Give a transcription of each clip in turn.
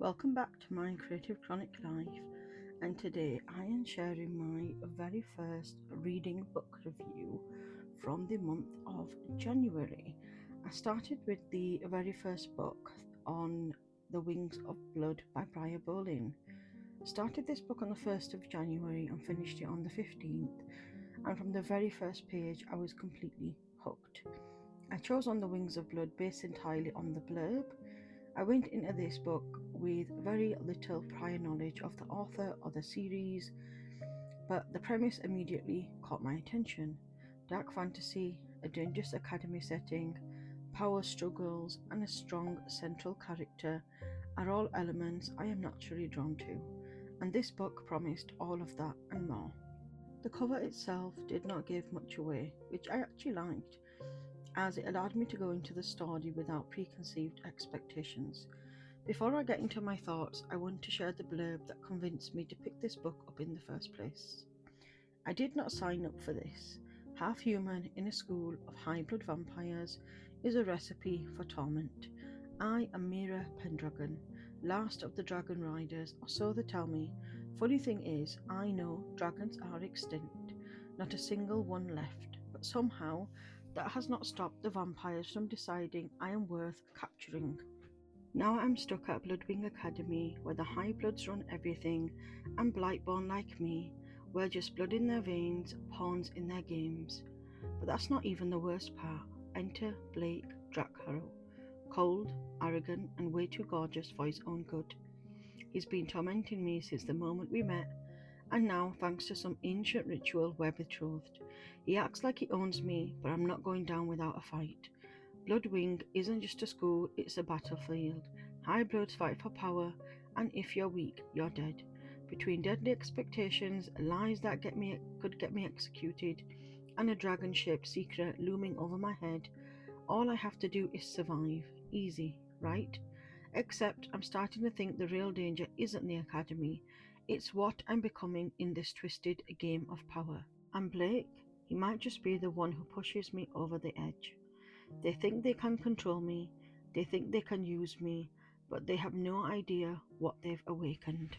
Welcome back to my Creative Chronic Life, and today I am sharing my very first reading book review from the month of January. I started with the very first book on The Wings of Blood by Briar Bolin. Started this book on the 1st of January and finished it on the 15th, and from the very first page I was completely hooked. I chose On the Wings of Blood based entirely on the blurb. I went into this book with very little prior knowledge of the author or the series, but the premise immediately caught my attention. Dark fantasy, a dangerous academy setting, power struggles, and a strong central character are all elements I am naturally drawn to, and this book promised all of that and more. The cover itself did not give much away, which I actually liked, as it allowed me to go into the story without preconceived expectations. Before I get into my thoughts, I want to share the blurb that convinced me to pick this book up in the first place. I did not sign up for this. Half human in a school of high blood vampires is a recipe for torment. I am Mira Pendragon, last of the dragon riders, or so they tell me. Funny thing is, I know dragons are extinct, not a single one left, but somehow that has not stopped the vampires from deciding I am worth capturing. Now I'm stuck at Bloodwing Academy, where the High Bloods run everything, and Blightborn like me, we're just blood in their veins, pawns in their games. But that's not even the worst part. Enter Blake Drackharrow, cold, arrogant, and way too gorgeous for his own good. He's been tormenting me since the moment we met, and now, thanks to some ancient ritual, we're betrothed. He acts like he owns me, but I'm not going down without a fight. Bloodwing isn't just a school, it's a battlefield. High Bloods fight for power, and if you're weak, you're dead. Between deadly expectations, lies that could get me executed, and a dragon-shaped secret looming over my head, all I have to do is survive. Easy, right? Except I'm starting to think the real danger isn't the academy, it's what I'm becoming in this twisted game of power. And Blake, he might just be the one who pushes me over the edge. They think they can control me, they think they can use me, but they have no idea what they've awakened.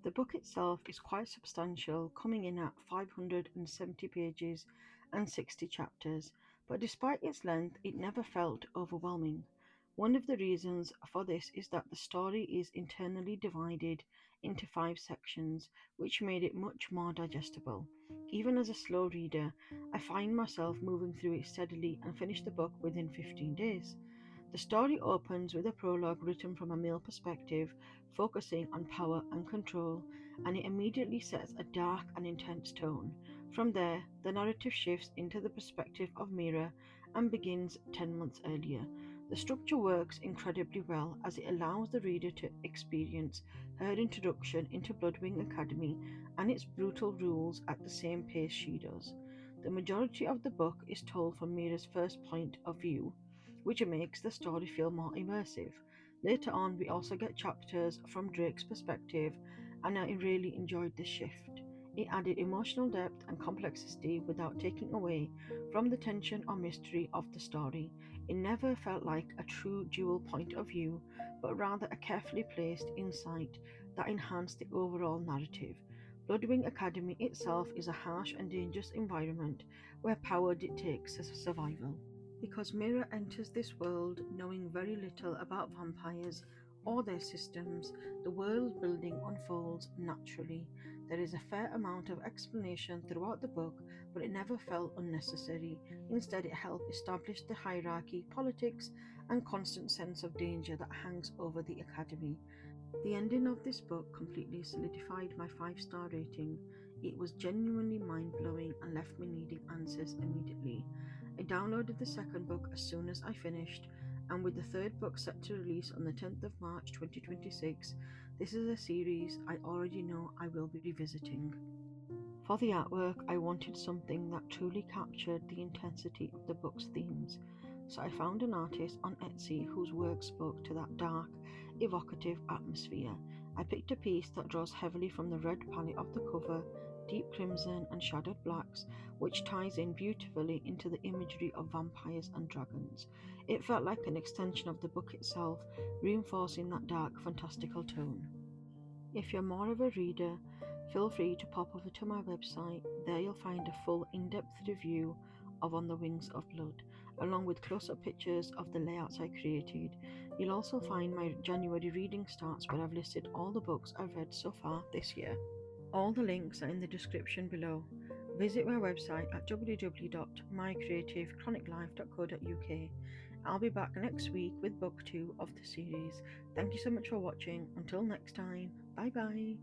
The book itself is quite substantial, coming in at 570 pages and 60 chapters, but despite its length, it never felt overwhelming. One of the reasons for this is that the story is internally divided into 5 sections, which made it much more digestible. Even as a slow reader, I find myself moving through it steadily and finish the book within 15 days. The story opens with a prologue written from a male perspective, focusing on power and control, and it immediately sets a dark and intense tone. From there, the narrative shifts into the perspective of Mira and begins 10 months earlier. The structure works incredibly well as it allows the reader to experience her introduction into Bloodwing Academy and its brutal rules at the same pace she does. The majority of the book is told from Mira's first point of view, which makes the story feel more immersive. Later on, we also get chapters from Drake's perspective, and I really enjoyed this shift. It added emotional depth and complexity without taking away from the tension or mystery of the story. It never felt like a true dual point of view, but rather a carefully placed insight that enhanced the overall narrative. Bloodwing Academy itself is a harsh and dangerous environment where power dictates survival. Because Mira enters this world knowing very little about vampires or their systems, the world building unfolds naturally. There is a fair amount of explanation throughout the book, but it never felt unnecessary. Instead, it helped establish the hierarchy, politics, and constant sense of danger that hangs over the academy. The ending of this book completely solidified my 5-star rating. It was genuinely mind-blowing and left me needing answers immediately. I downloaded the second book as soon as I finished, and with the third book set to release on the 10th of March 2026, this is a series I already know I will be revisiting. For the artwork, I wanted something that truly captured the intensity of the book's themes, so I found an artist on Etsy whose work spoke to that dark, evocative atmosphere. I picked a piece that draws heavily from the red palette of the cover deep crimson, and shadowed blacks, which ties in beautifully into the imagery of vampires and dragons. It felt like an extension of the book itself, reinforcing that dark, fantastical tone. If you're more of a reader, feel free to pop over to my website. There you'll find a full in-depth review of On the Wings of Blood, along with close-up pictures of the layouts I created. You'll also find my January reading starts where I've listed all the books I've read so far this year. All the links are in the description below. Visit my website at www.mycreativechroniclife.co.uk. I'll be back next week with book 2 of the series. Thank you so much for watching. Until next time, bye bye.